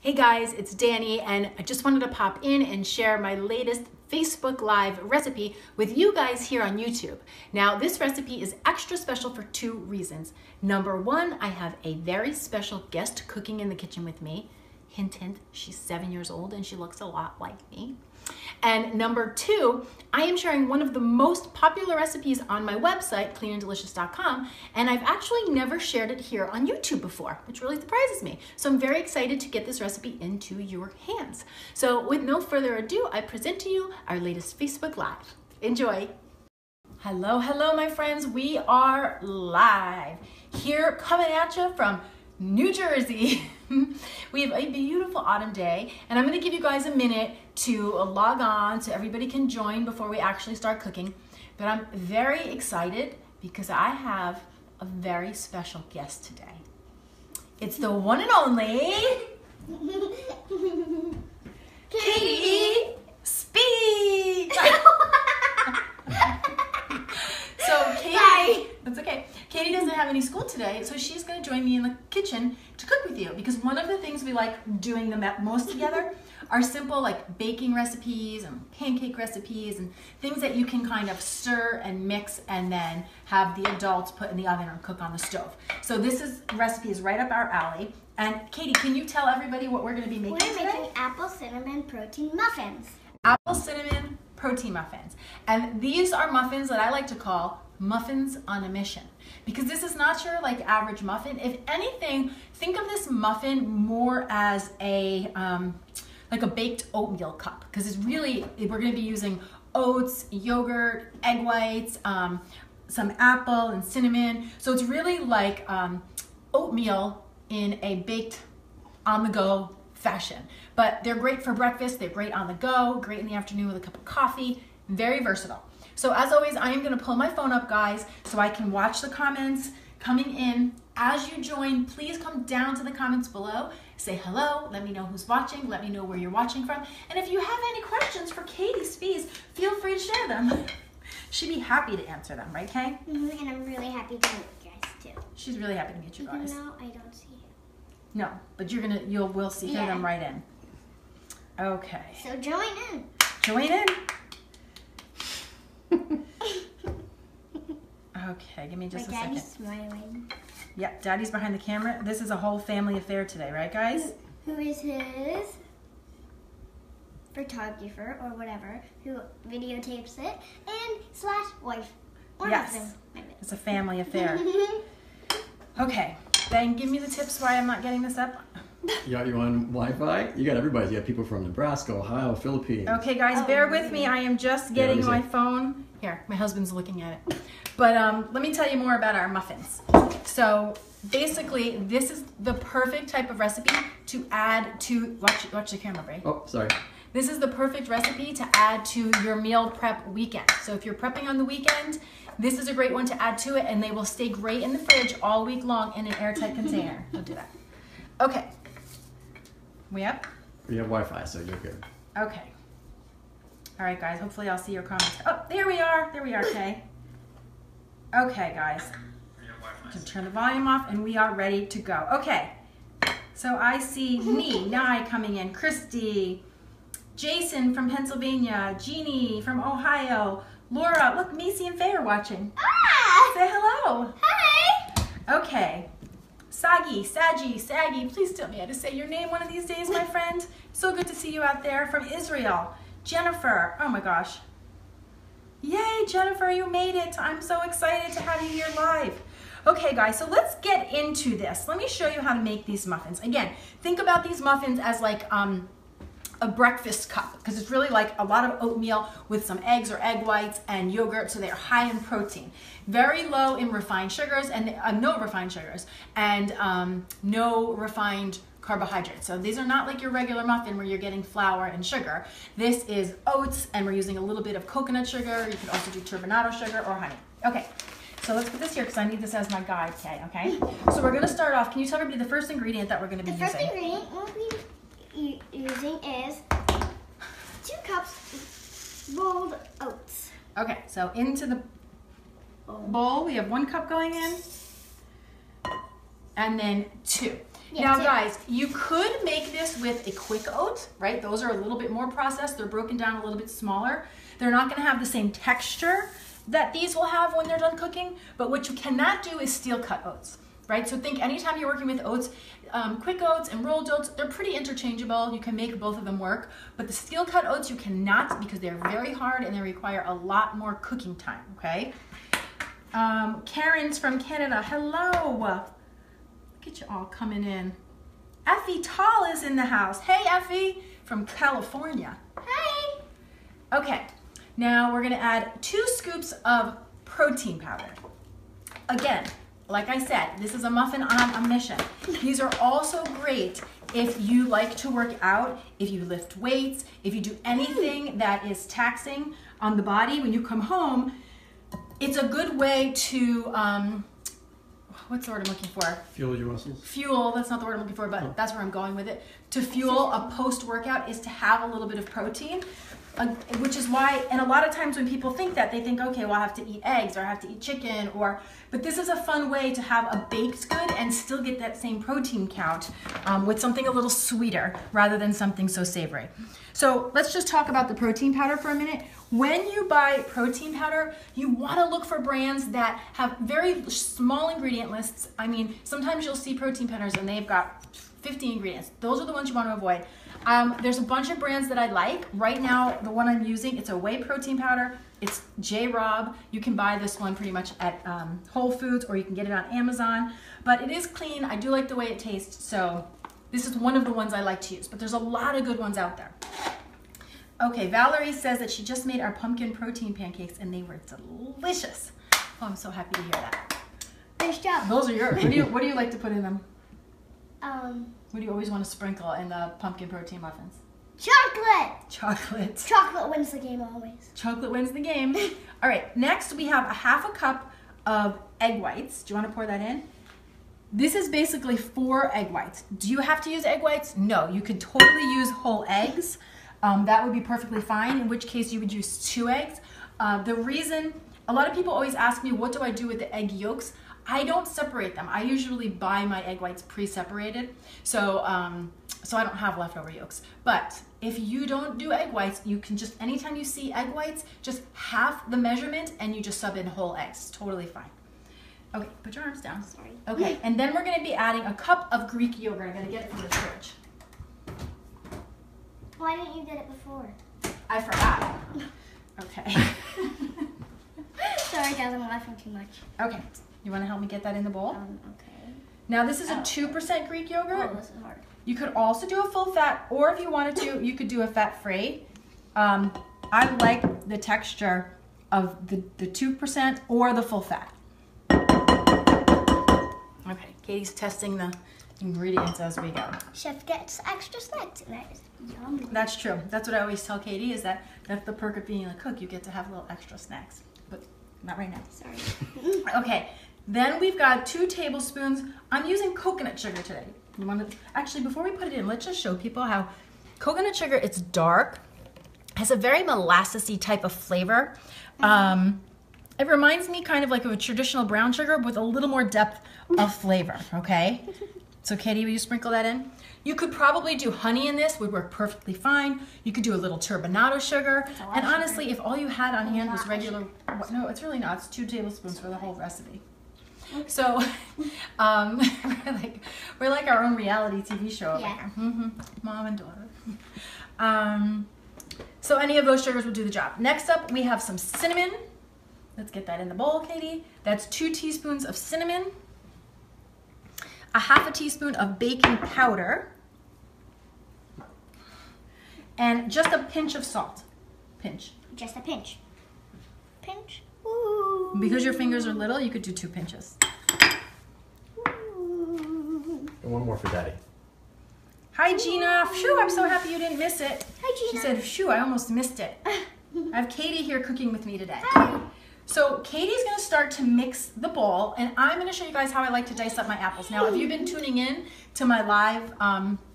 Hey guys, it's Danny, and I just wanted to pop in and share my latest Facebook Live recipe with you guys here on YouTube. Now, this recipe is extra special for two reasons. Number one, I have a very special guest cooking in the kitchen with me. Hint, hint, she's 7 years old and she looks a lot like me. And number two, I am sharing one of the most popular recipes on my website, cleananddelicious.com, and I've actually never shared it here on YouTube before, which really surprises me. So I'm very excited to get this recipe into your hands. So with no further ado, I present to you our latest Facebook Live. Enjoy. Hello, hello, my friends. We are live here coming at you from New Jersey. We have a beautiful autumn day, and I'm going to give you guys a minute to log on so everybody can join before we actually start cooking. But I'm very excited because I have a very special guest today. It's the one and only Katie Speed. So Katie, that's okay. Katie doesn't have any school today, so she's going to join me in the kitchen to cook with you, because one of the things we like doing the most together are simple like baking recipes and pancake recipes and things that you can kind of stir and mix and then have the adults put in the oven or cook on the stove. So this recipe is right up our alley. And Katie, can you tell everybody what we're going to be making today? We're making apple cinnamon protein muffins. Apple cinnamon protein muffins. And these are muffins that I like to call muffins on a mission, because this is not your like average muffin. If anything, think of this muffin more as a like a baked oatmeal cup, because it's really, we're going to be using oats, yogurt, egg whites, some apple and cinnamon. So it's really like oatmeal in a baked on the go fashion. But they're great for breakfast, they're great on the go, great in the afternoon with a cup of coffee, very versatile. So as always, I am going to pull my phone up, guys, so I can watch the comments coming in. As you join, please come down to the comments below, say hello, let me know who's watching, let me know where you're watching from, and if you have any questions for Katie Spees, feel free to share them. She'd be happy to answer them, right, Kay? And I'm really happy to meet you guys too. She's really happy to meet you guys. No, I don't see you. No, but we'll see hear them right in. Okay. So join in. Join in. Okay, give me just a second. Daddy's smiling. Yep, Daddy's behind the camera. This is a whole family affair today, right, guys? Who is his photographer or whatever, who videotapes it, and / wife. Or yes, husband. it's a family affair. Okay, then give me the tips why I'm not getting this up. You on Wi-Fi? You got everybody. You got people from Nebraska, Ohio, Philippines. Okay, guys, bear with me. I am just getting my phone. Here, my husband's looking at it. But let me tell you more about our muffins. So basically, this is the perfect type of recipe to add to, watch the camera, Bray. Oh, sorry. This is the perfect recipe to add to your meal prep weekend. So if you're prepping on the weekend, this is a great one to add to it, and they will stay great in the fridge all week long in an airtight container. Don't do that. Okay. We up? We have Wi-Fi, so you're good. Okay. All right, guys. Hopefully I'll see your comments. Oh, there we are. There we are, Kay. Okay, guys. Just turn the volume off, and we are ready to go. Okay. So I see Nye coming in, Christy, Jason from Pennsylvania, Jeannie from Ohio, Laura. Look, Macy and Faye are watching. Ah! Say hello. Hi! Okay. Saggy, please tell me how to say your name one of these days, my friend. So good to see you out there from Israel. Jennifer, oh my gosh. Yay, Jennifer, you made it. I'm so excited to have you here live. Okay, guys, so let's get into this. Let me show you how to make these muffins. Again, think about these muffins as like a breakfast cup, because it's really like a lot of oatmeal with some eggs or egg whites and yogurt, so they're high in protein. Very low in refined sugars, and no refined sugars, and no refined carbohydrates. So these are not like your regular muffin where you're getting flour and sugar. This is oats, and we're using a little bit of coconut sugar. You could also do turbinado sugar or honey. Okay, so let's put this here because I need this as my guide, Kay, okay? So we're gonna start off. Can you tell everybody the first ingredient that we're gonna be using? The first ingredient we'll be using is 2 cups rolled oats. Okay, so into the bowl, we have 1 cup going in, and then 2. Now guys, you could make this with a quick oat, right? Those are a little bit more processed. They're broken down a little bit smaller. They're not gonna have the same texture that these will have when they're done cooking, but what you cannot do is steel cut oats, right? So think anytime you're working with oats, quick oats and rolled oats, they're pretty interchangeable. You can make both of them work, but the steel cut oats you cannot because they're very hard and they require a lot more cooking time, okay? Karen's from Canada, hello. Look at you all coming in. Effie Tall is in the house. Hey Effie, from California. Hi. Okay, now we're gonna add 2 scoops of protein powder. Again, like I said, this is a muffin on a mission. These are also great if you like to work out, if you lift weights, if you do anything that is taxing on the body when you come home. It's a good way to, what's the word I'm looking for? Fuel your muscles. Fuel, that's not the word I'm looking for, but that's where I'm going with it. To fuel a post-workout is to have a little bit of protein, which is why, and a lot of times when people think that, they think, okay, well, I have to eat eggs or I have to eat chicken, but this is a fun way to have a baked good and still get that same protein count with something a little sweeter rather than something so savory. So let's just talk about the protein powder for a minute. When you buy protein powder, you want to look for brands that have very small ingredient lists. I mean, sometimes you'll see protein powders and they've got 50 ingredients. Those are the ones you want to avoid. There's a bunch of brands that I like. Right now, the one I'm using, it's a whey protein powder. It's J-Rob. You can buy this one pretty much at Whole Foods or you can get it on Amazon. But it is clean. I do like the way it tastes. So this is one of the ones I like to use. But there's a lot of good ones out there. Okay, Valerie says that she just made our pumpkin protein pancakes and they were delicious. Oh, I'm so happy to hear that. Nice job. Those are yours. What do you like to put in them? What do you always want to sprinkle in the pumpkin protein muffins? Chocolate. Chocolate. Chocolate wins the game always. Chocolate wins the game. All right, next we have a 1/2 cup of egg whites. Do you want to pour that in? This is basically 4 egg whites. Do you have to use egg whites? No, you could totally use whole eggs. That would be perfectly fine, in which case you would use 2 eggs. The reason, a lot of people always ask me, what do I do with the egg yolks? I don't separate them. I usually buy my egg whites pre-separated, so I don't have leftover yolks. But if you don't do egg whites, you can just, anytime you see egg whites, just half the measurement and you just sub in whole eggs. It's totally fine. Okay, put your arms down. Sorry. Okay, and then we're gonna be adding a cup of Greek yogurt. I'm gonna get it from the fridge. Why didn't you get it before? I forgot. Okay. Sorry guys, I'm laughing too much. Okay, you wanna help me get that in the bowl? Okay. Now this is a 2% Greek yogurt. Oh, this is hard. You could also do a full fat, or if you wanted to, you could do a fat-free. I like the texture of the 2% or the full fat. Okay, Katie's testing the ingredients as we go. Chef gets extra snacks and that is yummy. That's true. That's what I always tell Katie, is that that's the perk of being a cook. You get to have little extra snacks, but not right now. Sorry. Okay, then we've got 2 tablespoons. I'm using coconut sugar today. You want to, actually, before we put it in, let's just show people how coconut sugar, it's dark, has a very molassesy type of flavor. It reminds me kind of like of a traditional brown sugar with a little more depth of flavor, okay? So Katie, will you sprinkle that in? You could probably do honey in this, would work perfectly fine. You could do a little turbinado sugar. And honestly, if all you had on hand was regular, no, it's really not. It's 2 tablespoons for the whole recipe. So we're like our own reality TV show over here. Mom and daughter. So any of those sugars will do the job. Next up, we have some cinnamon. Let's get that in the bowl, Katie. That's 2 teaspoons of cinnamon, a 1/2 teaspoon of baking powder, and just a pinch of salt. Pinch. Just a pinch. Pinch. Ooh. Because your fingers are little, you could do 2 pinches. Ooh. And one more for Daddy. Hi, Gina. Phew, I'm so happy you didn't miss it. Hi, Gina. She said, phew, I almost missed it. I have Katie here cooking with me today. Hi. So Katie's gonna start to mix the bowl, and I'm gonna show you guys how I like to dice up my apples. Now, if you've been tuning in to my live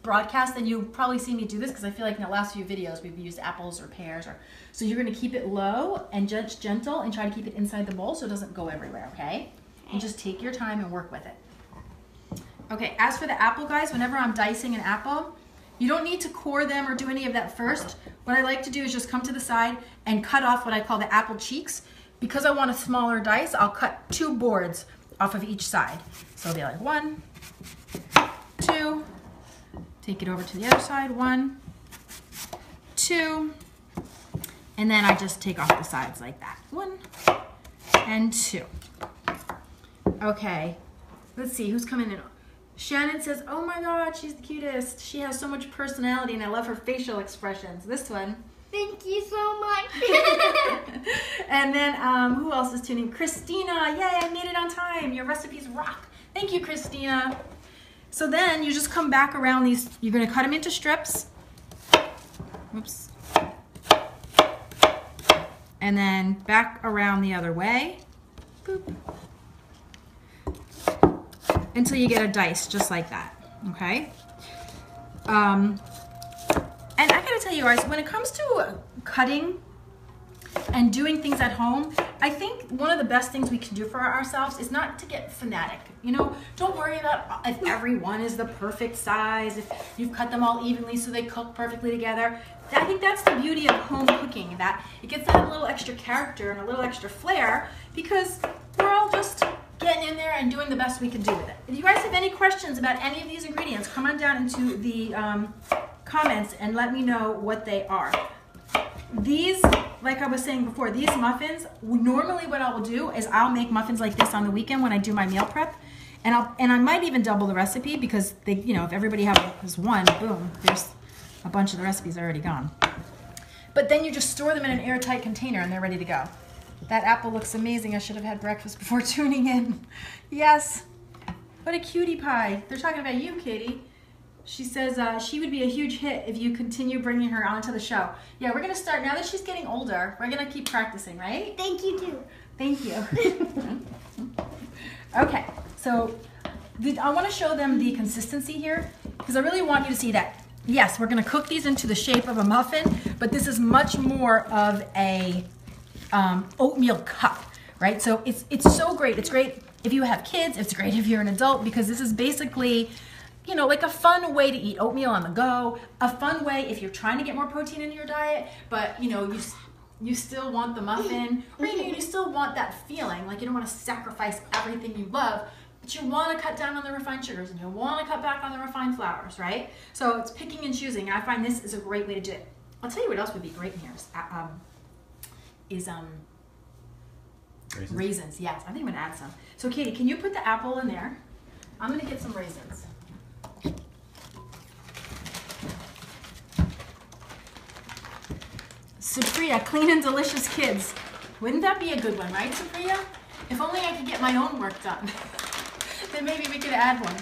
broadcast, then you'll probably see me do this, because I feel like in the last few videos we've used apples or pears. So you're gonna keep it low and just gentle and try to keep it inside the bowl so it doesn't go everywhere, okay? And just take your time and work with it. Okay, as for the apple, guys, whenever I'm dicing an apple, you don't need to core them or do any of that first. What I like to do is just come to the side and cut off what I call the apple cheeks. Because I want a smaller dice, I'll cut 2 boards off of each side. So it'll be like 1, 2, take it over to the other side, 1, 2, and then I just take off the sides like that. 1 and 2. Okay, let's see who's coming in. Shannon says, oh my God, she's the cutest. She has so much personality and I love her facial expressions. This one. Thank you so much. And then who else is tuning? Christina, yay, I made it on time. Your recipes rock. Thank you, Christina. So then you just come back around these, you're gonna cut them into strips. Whoops. And then back around the other way. Boop. Until you get a dice just like that, okay? And I gotta tell you guys, when it comes to cutting and doing things at home, I think one of the best things we can do for ourselves is not to get fanatic. You know, don't worry about if every one is the perfect size, if you've cut them all evenly so they cook perfectly together. I think that's the beauty of home cooking, that it gets that little extra character and a little extra flair because we're all just getting in there and doing the best we can do with it. If you guys have any questions about any of these ingredients, come on down into the comments and let me know what they are. These, like I was saying before, these muffins, normally what I will do is I'll make muffins like this on the weekend when I do my meal prep, and I might even double the recipe because they, you know, if everybody has one, boom, there's a bunch of the recipes already gone. But then you just store them in an airtight container and they're ready to go. That apple looks amazing. I should have had breakfast before tuning in. Yes. What a cutie pie. They're talking about you, Katie. She says she would be a huge hit if you continue bringing her onto the show. Yeah, we're going to start. Now that she's getting older, we're going to keep practicing, right? Thank you, too. Thank you. Okay, so I want to show them the consistency here because I really want you to see that. Yes, we're going to cook these into the shape of a muffin, but this is much more of a oatmeal cup, right? So it's so great. It's great if you have kids. It's great if you're an adult because this is basically, you know, like a fun way to eat oatmeal on the go. A fun way if you're trying to get more protein into your diet, but you know you still want the muffin, or you still want that feeling like you don't want to sacrifice everything you love, but you want to cut down on the refined sugars and you want to cut back on the refined flours, right? So it's picking and choosing. I find this is a great way to do it. I'll tell you what else would be great in here is raisins. Yes, I think I'm gonna add some. So Katie, can you put the apple in there? I'm gonna get some raisins. Supriya, clean and delicious kids. Wouldn't that be a good one, right, Supriya? If only I could get my own work done. Then maybe we could add one.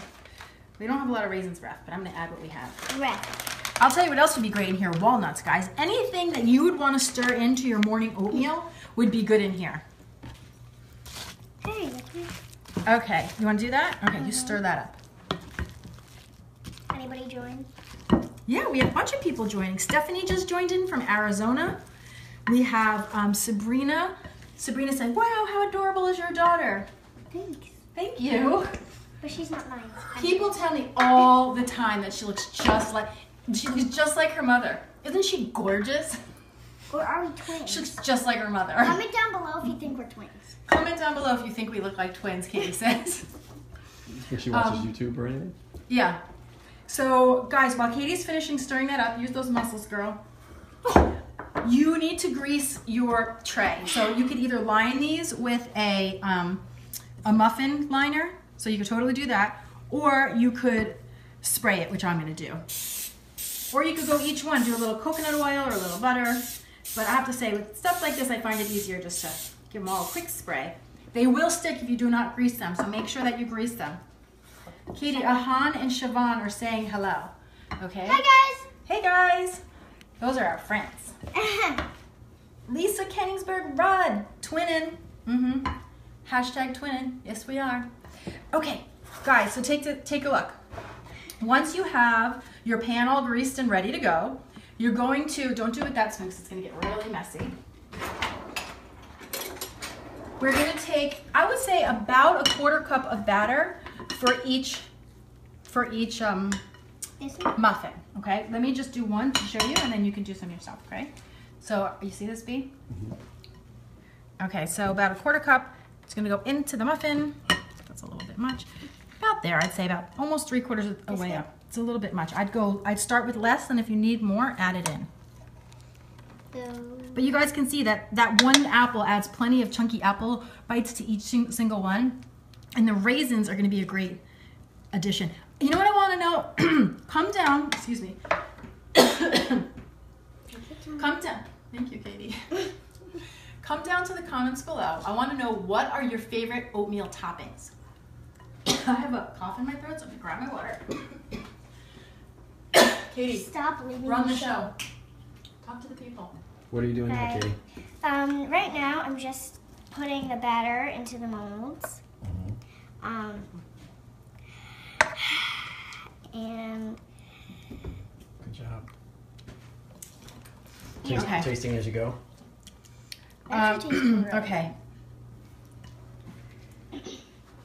We don't have a lot of raisins, Ref, but I'm gonna add what we have. Ref. I'll tell you what else would be great in here, walnuts, guys. Anything that you would want to stir into your morning oatmeal would be good in here. Hey, okay, you want to do that? Okay, you stir that up. Anybody join? Yeah, we have a bunch of people joining. Stephanie just joined in from Arizona. We have Sabrina. Sabrina said, wow, how adorable is your daughter? Thanks. Thank you. But she's not mine. People tell me all the time that she looks just like her mother. Isn't she gorgeous? Or are we twins? She looks just like her mother. Comment down below if you think we're twins. Comment down below if you think we look like twins, Katie says. If she watches YouTube or anything? Yeah. So, guys, while Katie's finishing stirring that up, use those muscles, girl. You need to grease your tray. So you could either line these with a muffin liner, so you could totally do that, or you could spray it, which I'm going to do. Or you could go each one, do a little coconut oil or a little butter. But I have to say, with stuff like this, I find it easier just to give them all a quick spray. They will stick if you do not grease them, so make sure that you grease them. Katie, Ahan and Siobhan are saying hello. Okay? Hi, guys. Hey, guys. Those are our friends. Lisa Kenningsberg, Rod, twinning. Hashtag twinning. Yes, we are. Okay, guys, so take a look. Once you have your pan all greased and ready to go, you're going to, don't do it that smooth, it's going to get really messy. We're going to take, I would say, about a 1/4 cup of batter for each for each muffin, okay? Let me just do one to show you, and then you can do some yourself, okay? So, you see this, B? Okay, so about a 1/4 cup. It's gonna go into the muffin. That's a little bit much. About there, I'd say about almost 3/4 of the way up. It's a little bit much. I'd start with less, and if you need more, add it in. But you guys can see that that one apple adds plenty of chunky apple bites to each single one. And the raisins are gonna be a great addition. You know what I wanna know? Come down, excuse me. Come down, thank you, Katie. Come down to the comments below. I wanna know, what are your favorite oatmeal toppings? I have a cough in my throat, so I'm gonna grab my water. Katie, stop leaving run the show. Talk to the people. What are you doing now, Katie? Right now, I'm just putting the batter into the molds. And good job. Okay. Tasting as you go. Okay.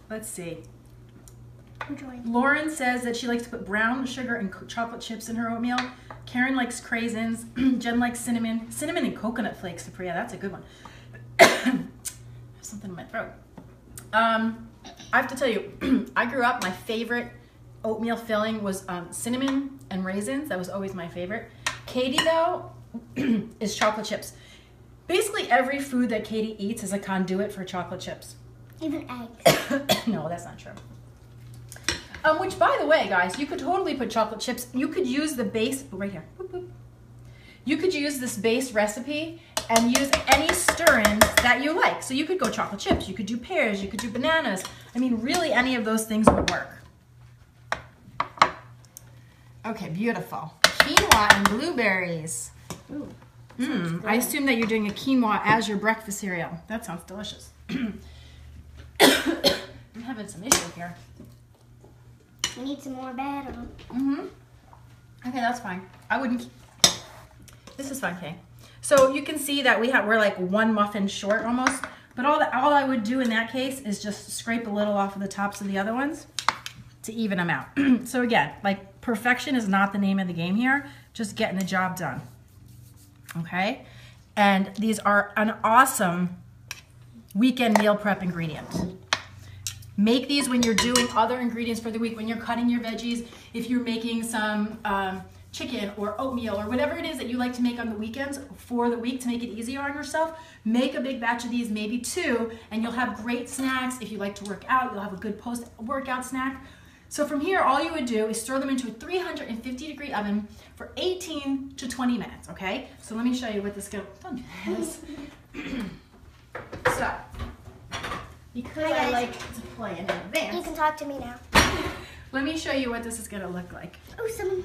Let's see. Lauren says that she likes to put brown sugar and chocolate chips in her oatmeal. Karen likes craisins. Jen likes cinnamon. Cinnamon and coconut flakes, Supriya. That's a good one. There's something in my throat. I have to tell you, I grew up, my favorite oatmeal filling was cinnamon and raisins. That was always my favorite. Katie, though, is chocolate chips. Basically, every food that Katie eats is a conduit for chocolate chips. Even eggs. No, that's not true. Which, by the way, guys, you could totally put chocolate chips. You could use the base, right here. Boop, boop. You could use this base recipe and use any stir-ins that you like. So you could go chocolate chips, you could do pears, you could do bananas. I mean, really, any of those things would work. Okay, beautiful. Quinoa and blueberries. Ooh, I assume that you're doing a quinoa as your breakfast cereal. That sounds delicious. I'm having some issue here. we need some more batter. Okay, that's fine. I wouldn't. This is fine, Kay. So you can see that we're like one muffin short almost. But all I would do in that case is just scrape a little off of the tops of the other ones to even them out. So again, like, perfection is not the name of the game here. Just getting the job done. Okay? And these are an awesome weekend meal prep ingredient. Make these when you're doing other ingredients for the week, when you're cutting your veggies, if you're making some chicken or oatmeal or whatever it is that you like to make on the weekends for the week to make it easier on yourself. Make a big batch of these, maybe 2, and you'll have great snacks. If you like to work out, you'll have a good post-workout snack. So from here, all you would do is throw them into a 350-degree oven for 18 to 20 minutes, okay? So let me show you what this is. So, because I like to play in advance, You can talk to me now. let me show you what this is gonna look like. Oh, someone.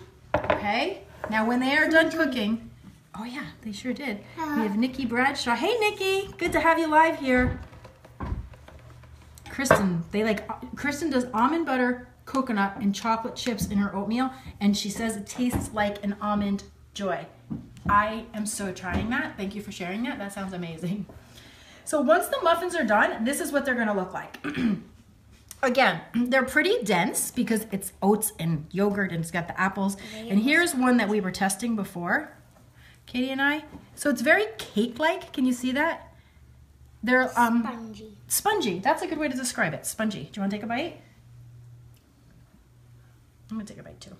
Okay, now when they are done cooking, oh yeah, they sure did. We have Nikki Bradshaw. Hey Nikki, good to have you live here. Kristen does almond butter, coconut, and chocolate chips in her oatmeal, and she says it tastes like an almond joy. I am so trying that. Thank you for sharing that. That sounds amazing. So once the muffins are done, this is what they're gonna look like. Again, they're pretty dense because it's oats and yogurt and it's got the apples. And here's one that we were testing before, Katie and I. So it's very cake-like. Can you see that? They're Spongy. spongy. That's a good way to describe it. Spongy. Do you want to take a bite? I'm gonna take a bite too.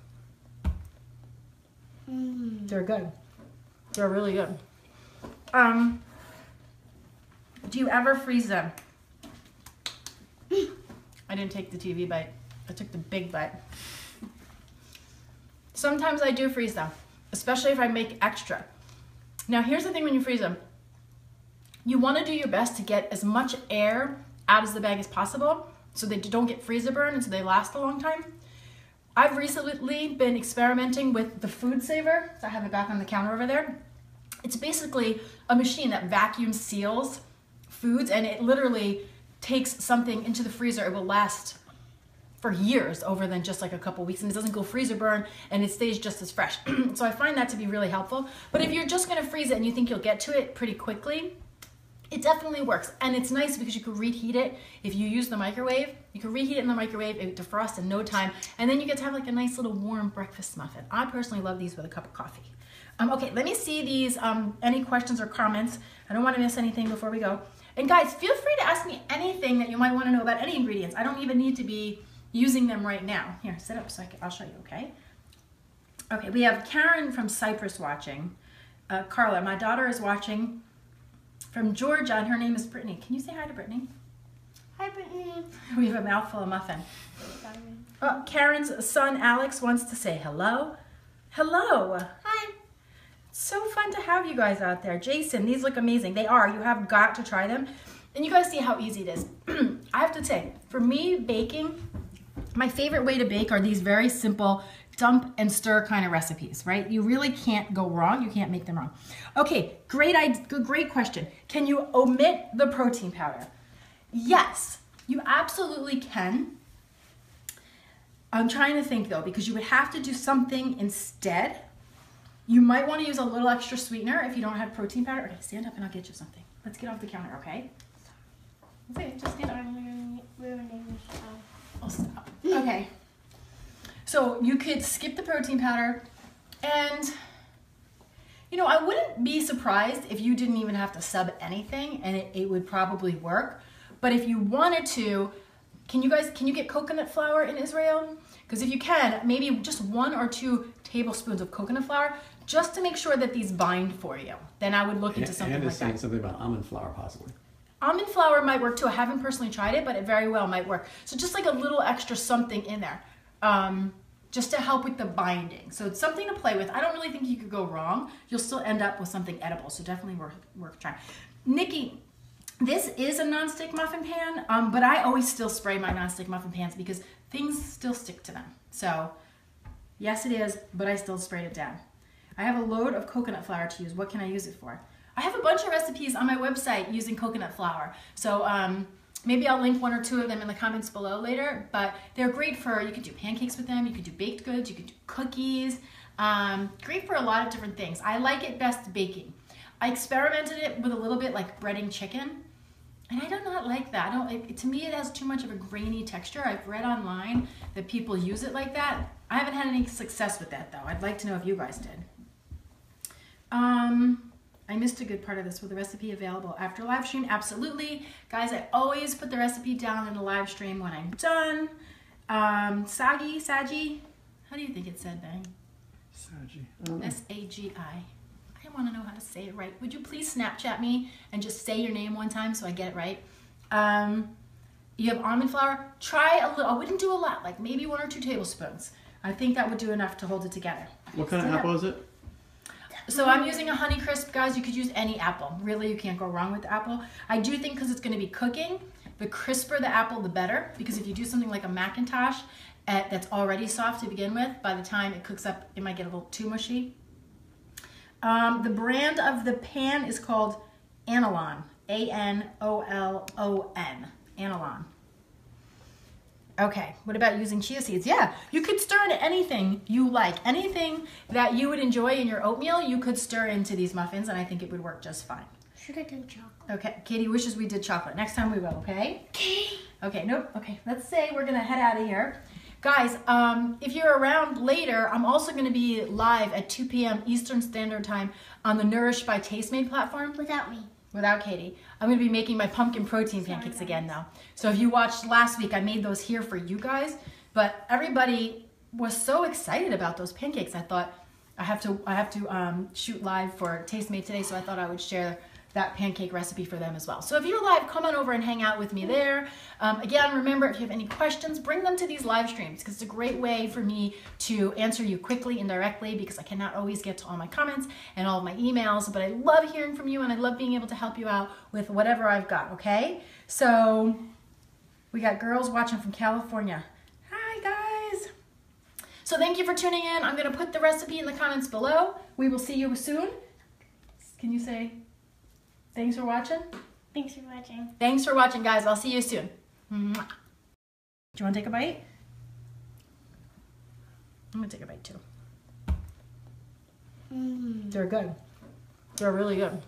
They're good. They're really good. Do you ever freeze them? I didn't take the TV bite. I took the big bite. Sometimes I do freeze them, especially if I make extra. Now here's the thing when you freeze them. You want to do your best to get as much air out of the bag as possible so they don't get freezer burn and so they last a long time. I've recently been experimenting with the Food Saver. So I have it back on the counter over there. It's basically a machine that vacuum seals foods, and it literally takes something into the freezer. It will last for years over than just like a couple weeks, and it doesn't go freezer burn, and it stays just as fresh. So I find that to be really helpful. But if you're just gonna freeze it and you think you'll get to it pretty quickly, It definitely works, and it's nice because you can reheat it. If you use the microwave, you can reheat it in the microwave, it defrosts in no time, and then you get to have like a nice little warm breakfast muffin. I personally love these with a cup of coffee. Okay, let me see these, any questions or comments. I don't want to miss anything before we go. And guys, feel free to ask me anything that you might want to know about any ingredients. I don't even need to be using them right now. Here, sit up so I'll show you, okay? Okay, we have Karen from Cyprus watching. Carla, my daughter is watching from Georgia, and her name is Brittany. Can you say hi to Brittany? Hi, Brittany. We have a mouthful of muffin. Oh, Karen's son, Alex, wants to say hello. Hello. Hi. So fun to have you guys out there. Jason, these look amazing. They are. You have got to try them. And you guys see how easy it is. I have to say, for me, baking, my favorite way to bake are these very simple dump and stir kind of recipes, right? You really can't go wrong. You can't make them wrong. Okay, great question. Can you omit the protein powder? Yes, you absolutely can. I'm trying to think though, because you would have to do something instead. You might want to use a little extra sweetener if you don't have protein powder. Okay, stand up and I'll get you something. Let's get off the counter, okay? Okay, just stand up. I'll stop. Okay. So you could skip the protein powder, and you know, I wouldn't be surprised if you didn't even have to sub anything, and it would probably work. But if you wanted to, can you get coconut flour in Israel? Because if you can, maybe just 1 or 2 tablespoons of coconut flour, just to make sure that these bind for you. Then I would look into something like that. And it's saying something about almond flour possibly. Almond flour might work too. I haven't personally tried it, but it very well might work. So just like a little extra something in there. Just to help with the binding. So it's something to play with. I don't really think you could go wrong. You'll still end up with something edible, so definitely worth trying. Nikki, this is a nonstick muffin pan, but I always still spray my nonstick muffin pans because things still stick to them. So yes, it is, but I still sprayed it down. I have a load of coconut flour to use. What can I use it for? I have a bunch of recipes on my website using coconut flour. So maybe I'll link 1 or 2 of them in the comments below later, but they're great for, you could do pancakes with them, you could do baked goods, you could do cookies, great for a lot of different things. I like it best baking. I experimented it with a little bit like breading chicken, and I do not like that. To me it has too much of a grainy texture. I've read online that people use it like that. I haven't had any success with that though. I'd like to know if you guys did. I missed a good part of this. Will the recipe available after live stream? Absolutely. Guys, I always put the recipe down in the live stream when I'm done. Saji, how do you think it said, Bang? Saji. S-A-G-I. I want to know how to say it right. Would you please Snapchat me and just say your name one time so I get it right? You have almond flour. Try a little. I wouldn't do a lot, like maybe 1 or 2 tablespoons. I think that would do enough to hold it together. What kind of apple is it? So I'm using a Honeycrisp, guys. You could use any apple. Really, you can't go wrong with the apple. I do think because it's going to be cooking, the crisper the apple, the better. Because if you do something like a Macintosh that's already soft to begin with, by the time it cooks up, it might get a little too mushy. The brand of the pan is called Anolon. A-N-O-L-O-N. Anolon. Okay, what about using chia seeds? Yeah, you could stir into anything you like. Anything that you would enjoy in your oatmeal, you could stir into these muffins, and I think it would work just fine. Should I do chocolate? Okay, Katie wishes we did chocolate. Next time we will, okay? Okay. Okay, nope. Okay, let's say we're gonna head out of here. Guys, if you're around later, I'm also gonna be live at 2 p.m. Eastern Standard Time on the Nourished by Tastemade platform. Without me. Without Katie. I'm going to be making my pumpkin protein pancakes again now. So if you watched last week, I made those here for you guys. But everybody was so excited about those pancakes. I thought I have to shoot live for Tastemade today, so I thought I would share that pancake recipe for them as well. So if you're live, come on over and hang out with me there. Again, remember, if you have any questions, bring them to these live streams because it's a great way for me to answer you quickly and directly because I cannot always get to all my comments and all of my emails, but I love hearing from you and I love being able to help you out with whatever I've got, okay? So we got girls watching from California. Hi, guys. So thank you for tuning in. I'm going to put the recipe in the comments below. We will see you soon. Can you say... Thanks for watching. Thanks for watching. Thanks for watching, guys. I'll see you soon. Mwah. Do you want to take a bite? I'm going to take a bite too. They're good. They're really good.